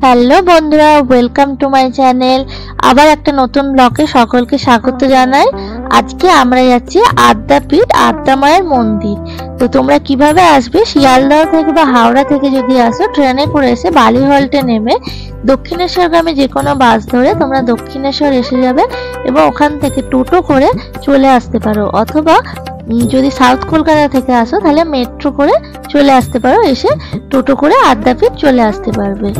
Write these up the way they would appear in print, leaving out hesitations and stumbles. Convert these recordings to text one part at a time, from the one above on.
Hello বন্ধুরা, welcome to my channel. আবার একটা নতুন ব্লগে সকলকে স্বাগত জানাই। আজকে আমরা যাচ্ছি আদ্যাপীঠ আদ্যা মায়ের মন্দির। তো তোমরা কিভাবে আসবে, শিয়ালদহ থেকে বা হাওড়া থেকে যদি আসো, ট্রেনে করে এসে বালিহল্টে নেমে দক্ষিণেশ্বরগামী যে কোনো বাস ধরে তোমরা দক্ষিণেশ্বর এসে যাবে এবং ওখান থেকে টোটো করে চলে আসতে পারো, অথবা যদি সাউথ কলকাতা থেকে আসো তাহলে মেট্রো করে চলে আসতে পারো, এসে টোটো করে আদ্যাপীঠ চলে আসতে পারবে।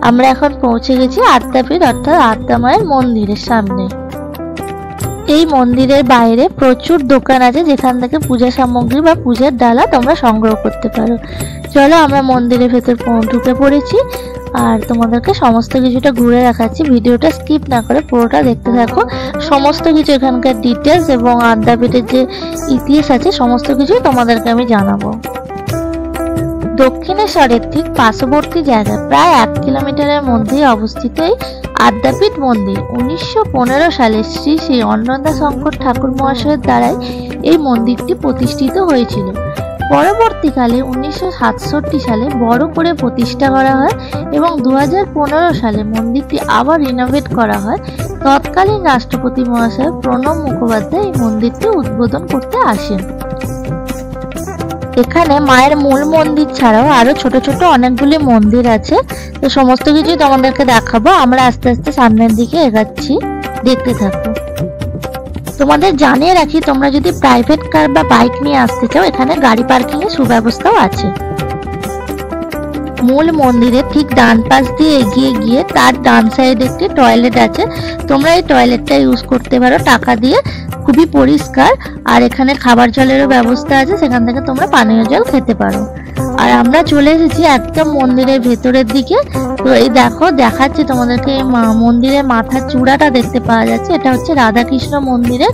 আমরা এখন পৌঁছে গেছি আদ্যাপীঠ অর্থাৎ আদ্যা মায়ের মন্দিরের সামনে। এই মন্দিরের বাইরে প্রচুর দোকান আছে যেখান থেকে পূজা সামগ্রী বা পূজার ডালা তোমরা সংগ্রহ করতে পারো। চলো আমরা মন্দিরের ভেতর ঢুকে পড়েছি আর তোমাদেরকে সমস্ত কিছুটা ঘুরে দেখাচ্ছি। ভিডিওটা স্কিপ না করে পুরোটা দেখতে থাকো। সমস্ত কিছু এখানকার ডিটেলস এবং আদ্যাপীঠের যে ইতিহাস আছে সমস্ত কিছু তোমাদেরকে আমি জানাবো। দক্ষিণেশ্বরের ঠিক পার্শ্ববর্তী জায়গায় প্রায় 1 কিলোমিটারের মধ্যেই অবস্থিত এই আদ্যাপীঠ মন্দির 1915 সালে শ্রী শ্রী অন্নদাশঙ্কর ঠাকুর মহাশয়ের দ্বারাই এই মন্দিরটি প্রতিষ্ঠিত হয়েছিল। পরবর্তীকালে 1967 সালে বড় করে প্রতিষ্ঠা করা হয় এবং 2015 সালে মন্দিরটি আবার রিনোভেট করা হয়। তৎকালীন রাষ্ট্রপতি মহাশয় প্রণব মুখোপাধ্যায় এই মন্দিরটি উদ্বোধন করতে আসেন। এখানে মায়ের মূল মন্দির ছাড়াও আরো ছোট ছোট অনেকগুলি মন্দির আছে। তো সমস্ত কিছুই তোমাদেরকে দেখাবো। আমরা আস্তে আস্তে সামনের দিকে এগাচ্ছি, দেখতে থাকো। তোমাদের জানিয়ে রাখি, তোমরা যদি প্রাইভেট কার বা বাইক নিয়ে আসতে চাও এখানে গাড়ি পার্কিং এর সুব্যবস্থাও আছে। মূল মন্দিরের ঠিক ডান পাশ দিয়ে এগিয়ে গিয়ে তার ডান সাইডে একটি টয়লেট আছে। তোমরা এই টয়লেটটা ইউজ করতে পারো টাকা দিয়ে, খুবই পরিষ্কার। আর এখানে খাবার জলেরও ব্যবস্থা আছে, সেখান থেকে তোমরা পানীয় জল খেতে পারো। আর আমরা চলে এসেছি একদম মন্দিরের ভেতরের দিকে। তো এই দেখো, দেখাচ্ছি তোমাদেরকে এই মন্দিরের মাথার চূড়াটা দেখতে পাওয়া যাচ্ছে। এটা হচ্ছে রাধাকৃষ্ণ মন্দিরের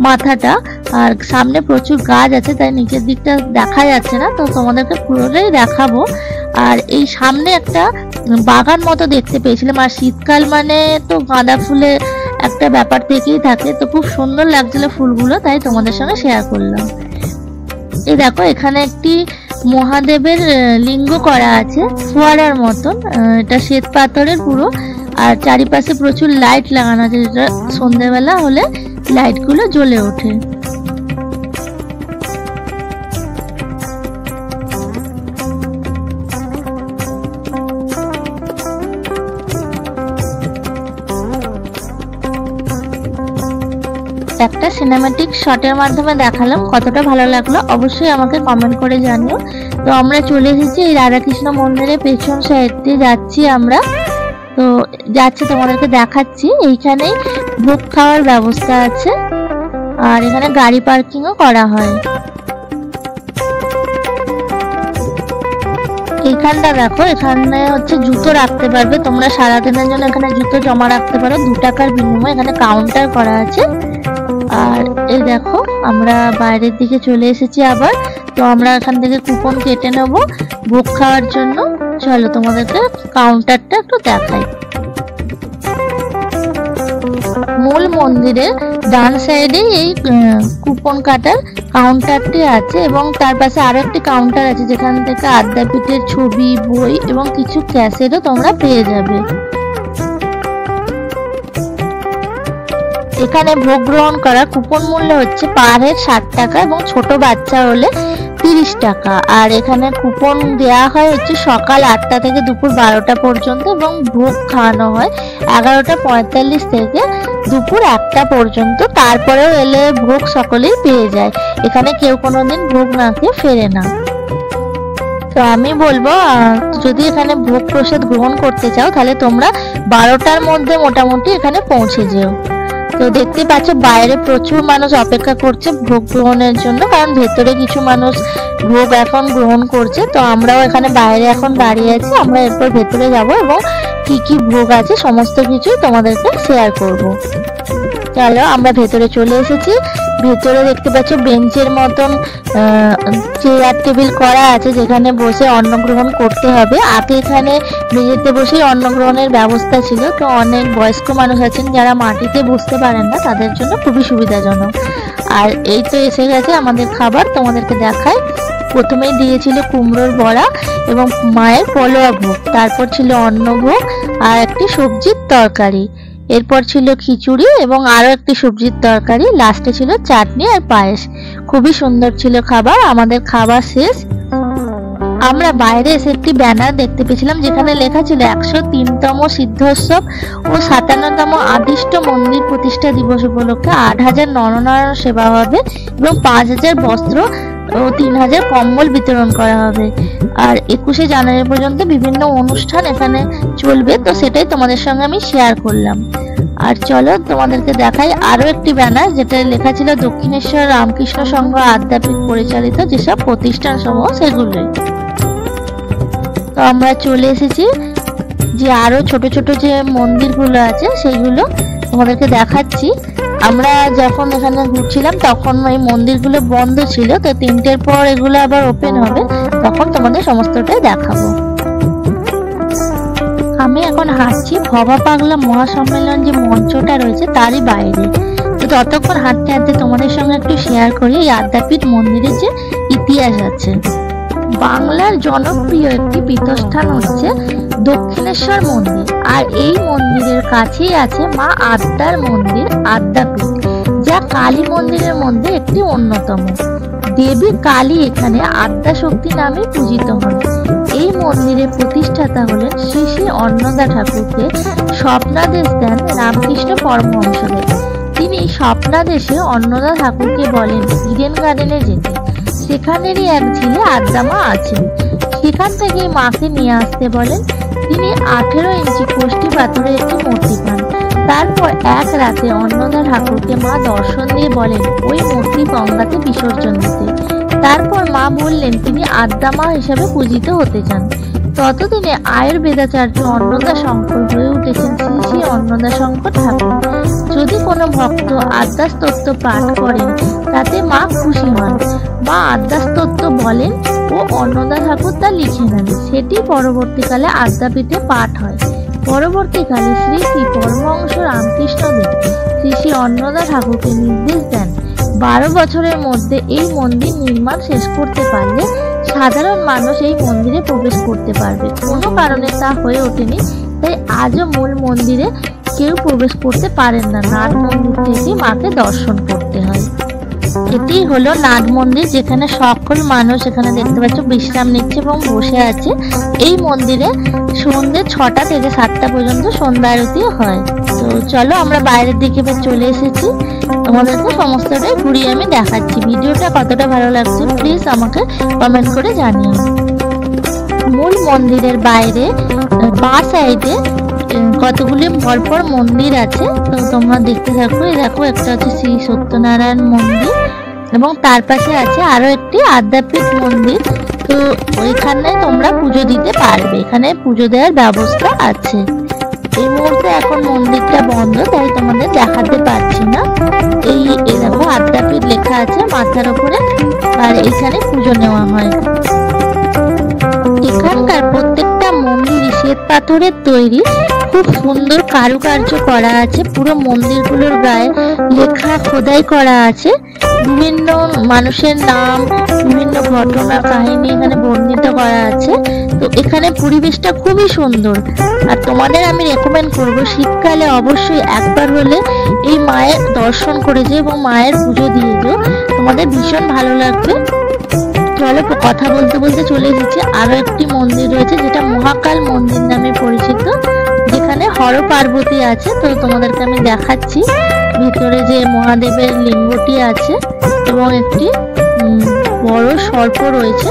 মাথাটা। আর সামনে প্রচুর গাছ আছে তাই নিচের দিকটা দেখা যাচ্ছে না, তো তোমাদেরকে পুরোটাই দেখাবো। আর এই সামনে একটা বাগান মতো দেখতে পেয়েছিলাম। আর শীতকাল মানে তো গাঁদা ফুলের একটা ব্যাপার থেকেই থাকে, তো খুব সুন্দর লাগছিল ফুলগুলো, তাই তোমাদের সঙ্গে শেয়ার করলাম। এই দেখো, এখানে একটি মহাদেবের লিঙ্গ করা আছে ফোয়ারার মতন। এটা শ্বেত পাথরের পুরো, আর চারিপাশে প্রচুর লাইট লাগানো আছে, যেটা সন্ধ্যেবেলা হলে লাইটগুলো জ্বলে ওঠে। একটা সিনেম্যাটিক শটের মাধ্যমে দেখালাম, কতটা ভালো লাগলো অবশ্যই আমাকে কমেন্ট করে জানিও। তো আমরা চলে এসেছি এই রাধাকৃষ্ণ মন্দিরের পেছন সাইড দিয়ে যাচ্ছি আমরা। তো যাচ্ছি তোমাদেরকে দেখাচ্ছি। এইখানেই ভোগ খাওয়ার ব্যবস্থা আছে আর এখানে গাড়ি পার্কিংও করা হয়। এইখানটা দেখো, এখানে হচ্ছে জুতো রাখতে পারবে তোমরা, সারাদিনের জন্য এখানে জুতো জমা রাখতে পারো 2 টাকার বিনিময়ে। এখানে কাউন্টার করা আছে। আর এই দেখো, আমরা বাইরের দিকে চলে এসেছি আবার। তো আমরা এখান থেকে কুপন কেটে নেব ভোগ খাওয়ার জন্য। চলো তোমাদেরকে কাউন্টারটা একটু দেখাই। মূল মন্দিরের ডান সাইডে এই কুপন কাটার কাউন্টারটি আছে এবং তার পাশে আরো একটি কাউন্টার আছে যেখান থেকে আদ্যাপীঠের ছবি, বই এবং কিছু ক্যাসেটও তোমরা পেয়ে যাবে। এখানে ভোগ গ্রহণ করা কুপন মূল্য হচ্ছে পার হেড 60 টাকা এবং ছোট বাচ্চা হলে 30 টাকা। আর এখানে কুপন দেওয়া হয় হচ্ছে সকাল 8টা থেকে দুপুর 12টা পর্যন্ত এবং ভোগ খাওয়ানো হয় 11:45 থেকে দুপুর 1টা পর্যন্ত। তারপরেও এলে ভোগ সকলেই পেয়ে যায়, এখানে কেউ কোনোদিন ভোগ না খেয়ে ফেরে না। তো আমি বলবো, যদি এখানে ভোগ প্রসাদ গ্রহণ করতে চাও তাহলে তোমরা 12টার মধ্যে মোটামুটি এখানে পৌঁছে যেও। তো দেখতে পাচ্ছ বাইরে প্রচুর মানুষ অপেক্ষা করছে ভোগ গ্রহণের জন্য, কারণ ভেতরে কিছু মানুষ ভোগ এখন গ্রহণ করছে। তো আমরাও এখানে বাইরে এখন দাঁড়িয়ে আছি। আমরা এরপর ভেতরে যাব এবং কি কি ভোগ আছে সমস্ত কিছু তোমাদেরকে শেয়ার করব। চলো আমরা ভেতরে চলে এসেছি। ভেতরে দেখতে পাচ্ছ বেঞ্চের মতন চেয়ার টেবিল করা আছে যেখানে বসে অন্ন গ্রহণ করতে হবে। আগে এখানে মেঝেতে বসে অন্ন গ্রহণের ব্যবস্থা ছিল। তো অনেক বয়স্ক মানুষ আছেন যারা মাটিতে বসতে পারেন না, তাদের জন্য খুবই সুবিধাজনক। আর এই তো এসে গেছে আমাদের খাবার, তোমাদেরকে দেখাই। প্রথমেই দিয়েছিল কুমড়োর বড়া এবং মায়ের পলোয়া ভোগ, তারপর ছিল অন্নভোগ আর একটি সবজির তরকারি, এরপর ছিল খিচুড়ি এবং আরো একটি সবজির তরকারি, লাস্টে ছিল চাটনি আর পায়েস। খুবই সুন্দর ছিল খাবার। আমাদের খাবার শেষ। আমরা বাইরে এসে একটি ব্যানার দেখতে পেয়েছিলাম যেখানে লেখা ছিল 103তম সিদ্ধোৎসব ও 57তম আদিষ্ট মন্দির প্রতিষ্ঠা দিবস উপলক্ষে 8000 নরনারায়ণ সেবা হবে এবং 5000 বস্ত্র ও 3000 কম্বল বিতরণ করা হবে। আর 21শে জানুয়ারি পর্যন্ত বিভিন্ন অনুষ্ঠান এখানে চলবে, তো সেটাই তোমাদের সঙ্গে আমি শেয়ার করলাম। আর চলো তোমাদেরকে দেখাই আরো একটি ব্যানার যেটা লেখা ছিল দক্ষিণেশ্বর রামকৃষ্ণ সংঘ আদ্যাপীঠ পরিচালিত যেসব প্রতিষ্ঠান সমূহ সেগুলোই। তো আমরা চলে এসেছি যে আরো ছোট ছোট যে মন্দিরগুলো আছে সেগুলো তোমাদেরকে দেখাচ্ছি। আমরা যখন এখানে ঘুরছিলাম তখন এই মন্দিরগুলো বন্ধ ছিল, তো 3টের পর এগুলো আবার ওপেন হবে, তখন তোমাদের সমস্তটাই দেখাবো। আমি এখন হাঁটছি ভবা পাগলা মহাসম্মেলন যে মঞ্চটা রয়েছে তারই বাইরে। তো ততক্ষণ হাঁটতে হাঁটতে তোমাদের সঙ্গে একটু শেয়ার করি এই আদ্যাপীঠ মন্দিরের যে ইতিহাস আছে। বাংলার জনপ্রিয় একটি পীঠস্থান হচ্ছে দক্ষিণেশ্বর মন্দির, আর এই মন্দিরের কাছেই আছে মা আদ্যার মন্দির আদ্যাপীঠ, যা কালী মন্দিরের মধ্যে একটি অন্যতম। দেবী কালী এখানে আদ্যা শক্তি নামে পূজিত হন। এই মন্দিরের প্রতিষ্ঠাতা হলেন শ্রী শ্রী অন্নদা ঠাকুরকে স্বপ্নাদেশ দেন রামকৃষ্ণ পরমহংসদেব। তিনি স্বপ্নাদেশে অন্নদা ঠাকুরকে বলেন ইডেন গার্ডেনে যেতে, সেখানেরই এক ঝিলে আদ্যা মা আছেন, সেখান থেকে মাকে নিয়ে আসতে বলেন। তিনি 18 ইঞ্চি কোষ্ঠী পাথরের একটি মূর্তি পান। তারপর এক রাতে অন্নদা ঠাকুরকে মা দর্শন দিয়ে বলেন ওই মূর্তি গঙ্গাতে বিসর্জন দিতে। তারপর মা বললেন তিনি আদ্যা মা হিসেবে পূজিত হতে চান। ততদিনে আয়ুর্বেদাচার্য অন্নদা শঙ্কর হয়ে উঠেছেন শ্রী শ্রী অন্নদা শঙ্কর ঠাকুর। যদি কোনো ভক্ত আদ্যাস্তোত্র পাঠ করেন তাতে মা খুশি হন। মা আদ্যাস্তোত্র বলেন ও অন্নদা ঠাকুর তা লিখে নেন, সেটি পরবর্তীকালে আদ্যাপীঠে পাঠ হয়। পরবর্তীকালে শ্রী শ্রী পরমহংস রামকৃষ্ণ দেব শ্রী শ্রী অন্নদা ঠাকুরকে নির্দেশ দেন 12 বছরের মধ্যে এই মন্দির নির্মাণ শেষ করতে পারলে সাধারণ মানুষ এই মন্দিরে প্রবেশ করতে পারবে। কোনো কারণে তা হয়ে ওঠেনি, তাই আজও মূল মন্দিরে কেউ প্রবেশ করতে পারেন না। নাট মন্দির থেকে মাকে দর্শন করতে হয়। এটি হলো নাট মন্দির, যেখানে সকল মানুষ এখানে দেখতে পাচ্ছ বিশ্রাম নিচ্ছে এবং বসে আছে। এই মন্দিরে সন্ধ্যে 6টা থেকে 7টা পর্যন্ত সন্ধ্যা আরতি হয়। তো চলো আমরা বাইরের দিকে চলে এসেছি, তোমাদেরকে সমস্তটাই ঘুরিয়ে আমি দেখাচ্ছি। ভিডিওটা কতটা ভালো লাগছে প্লিজ আমাকে কমেন্ট করে জানিও। মূল মন্দিরের বাইরে বাঁ সাইডে কতগুলি পরপর মন্দির আছে, তো তোমরা দেখতে থাকো। এই দেখো একটা হচ্ছে শ্রী সত্যনারায়ণ মন্দির এবং তার পাশে আছে আরো একটি আদ্যাপীঠ মন্দির। তো ওইখানে তোমরা পুজো দিতে পারবে, এখানে পুজো দেওয়ার ব্যবস্থা আছে। এই মুহূর্তে এখন মন্দিরটা বন্ধ, তাই তোমাদের দেখাতে পারছি না। এই দেখো আদ্যাপীঠ লেখা আছে মাথার উপরে, আর এখানে পুজো নেওয়া হয়। এখানকার প্রত্যেকটা মন্দিরই শ্বেত পাথরের তৈরি, খুব সুন্দর কারুকার্য করা আছে। পুরো মন্দিরগুলোর গায়ে লেখা খোদাই করা আছে, বিভিন্ন মানুষের নাম, বিভিন্ন ঘটনা কাহিনী এখানে বর্ণিত করা আছে। তো এখানে পরিবেশটা খুবই সুন্দর, আর তোমাদের আমি রেকমেন্ড করব শীতকালে অবশ্যই একবার হলে এই মায়ের দর্শন করে যেও এবং মায়ের পুজো দিয়ে যেও, তোমাদের ভীষণ ভালো লাগবে। চলো কথা বলতে বলতে চলে এসেছি আরো একটি মন্দির রয়েছে যেটা মহাকাল মন্দির নামে পরিচিত, যেখানে হর পার্বতী আছে। তো তোমাদেরকে আমি দেখাচ্ছি ভিতরে যে মহাদেবের লিঙ্গটি আছে এবং একটি বড় সর্প রয়েছে,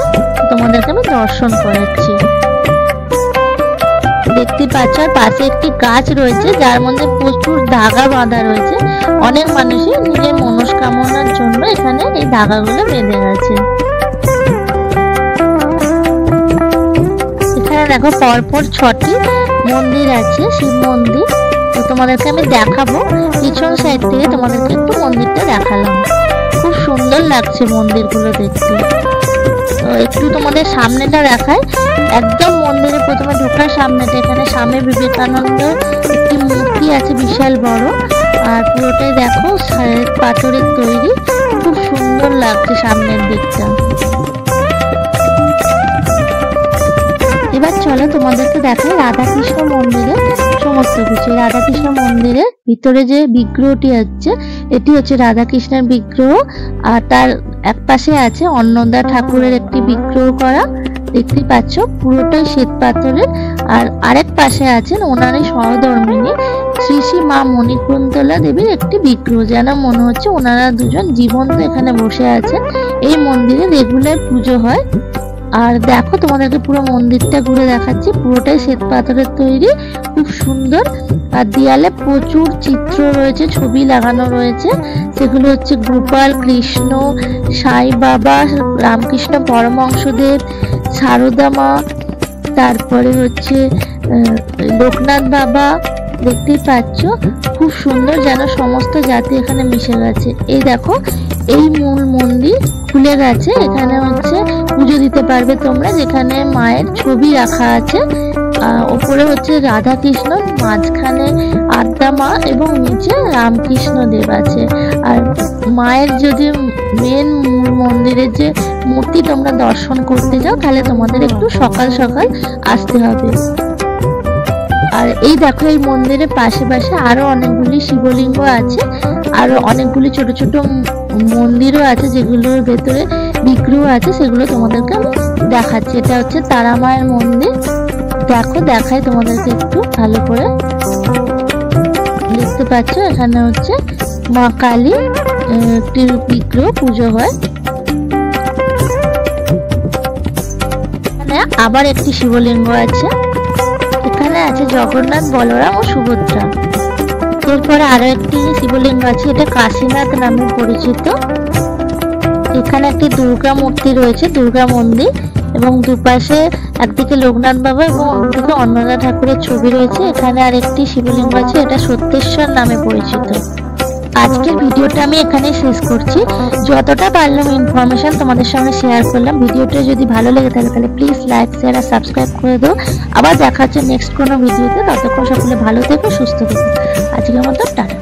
তোমাদেরকে আমি দর্শন করাচ্ছি। দেখতে পাচ্ছ পাশে একটি গাছ রয়েছে যার মধ্যে প্রচুর ধাগা বাঁধা রয়েছে। অনেক মানুষই নিজের মনস্কামনার জন্য এখানে এই ধাগাগুলো বেঁধে গেছে। এখানে দেখো পরপর 6টি মন্দির আছে, শিব মন্দির। তো তোমাদেরকে আমি দেখাবো, পিছন সাইড থেকে তোমাদেরকে একটু মন্দিরটা দেখালাম। খুব সুন্দর লাগছে মন্দিরগুলো দেখতে। তো একটু তোমাদের সামনেটা দেখায়। একদম মন্দিরে প্রথমে ঢোকার সামনেটা এখানে স্বামী বিবেকানন্দের একটি মূর্তি আছে বিশাল বড়, আর পুরোটাই দেখো পাথরের তৈরি, খুব সুন্দর লাগছে সামনের দিকটা। এবার চলো তোমাদেরকে দেখাই রাধাকৃষ্ণ মন্দিরে সমস্ত কিছু। রাধাকৃষ্ণ মন্দিরের ভিতরে যে বিগ্রহটি হচ্ছে, এটি হচ্ছে রাধাকৃষ্ণের বিগ্রহ, আর তার এক পাশে আছে অন্নদা ঠাকুরের একটি বিগ্রহ করা, দেখতেই পাচ্ছ পুরোটাই শ্বেত পাথরের। আর আরেক পাশে আছেন ওনারই সহধর্মিনী শ্রী শ্রী মা মণিকুন্তলা দেবীর একটি বিগ্রহ, যেন মনে হচ্ছে ওনারা দুজন জীবন্ত এখানে বসে আছেন। এই মন্দিরে রেগুলার পুজো হয়। আর দেখো তোমাদেরকে পুরো মন্দিরটা ঘুরে দেখাচ্ছি, পুরোটাই শ্বেত পাথরের তৈরি, খুব সুন্দর। আর দেয়ালে প্রচুর চিত্র রয়েছে, ছবি লাগানো রয়েছে, সেগুলো হচ্ছে গোপাল, কৃষ্ণ, সাই বাবা, রামকৃষ্ণ পরমহংসদেব, সারদা মা, তারপরে হচ্ছে লোকনাথ বাবা। দেখতেই পাচ্ছ খুব সুন্দর, যেন সমস্ত জাতি এখানে মিশে গেছে। এই দেখো এই মূল মন্দির খুলে গেছে, এখানে হচ্ছে পুজো দিতে পারবে তোমরা, যেখানে মায়ের ছবি রাখা আছে। ওপরে হচ্ছে রাধা কৃষ্ণ, মাঝখানে আদ্যা মা এবং নিচে রামকৃষ্ণ দেব আছে। আর মায়ের যদি মেন মূল মন্দিরের যে মূর্তি তোমরা দর্শন করতে যাও, তাহলে তোমাদের একটু সকাল সকাল আসতে হবে। আর এই দেখো এই মন্দিরের পাশে পাশে আরো অনেকগুলি শিবলিঙ্গ আছে, আরো অনেকগুলি ছোট ছোট মন্দিরও আছে, যেগুলোর ভেতরে বিগ্রহ আছে, সেগুলো তোমাদেরকে আমি দেখাচ্ছি। এটা হচ্ছে তারা মায়ের মন্দির, দেখো দেখাই তোমাদেরকে একটু ভালো করে। দেখতে পাচ্ছ এখানে হচ্ছে মা কালী একটি বিগ্রহ পুজো হয়। এখানে আবার একটি শিবলিঙ্গ আছে, এখানে আছে জগন্নাথ, বলরাম ও সুভদ্রা। এরপরে আরো একটি শিবলিঙ্গ আছে, এটা কাশীনাথ নামে পরিচিত। এখানে একটি দুর্গা মূর্তি রয়েছে, দুর্গা মন্দির, এবং দুপাশে একদিকে লোকনাথ বাবা এবং অন্যদিকে অন্নদা ঠাকুরের ছবি রয়েছে। এখানে আর একটি শিবলিঙ্গ আছে, এটা সত্যেশ্বর নামে পরিচিত। আজকের ভিডিওটা আমি এখানে শেষ করছি। যতটা পারলাম ইনফরমেশন তোমাদের সঙ্গে শেয়ার করলাম। ভিডিওটা যদি ভালো লেগে থাকে তাহলে প্লিজ লাইক, শেয়ার আর সাবস্ক্রাইব করে দাও। আবার দেখা হচ্ছে নেক্সট কোনো ভিডিওতে। ততক্ষণ সকলে ভালো থেকো, সুস্থ থেকো। আজকের মতো টাটা।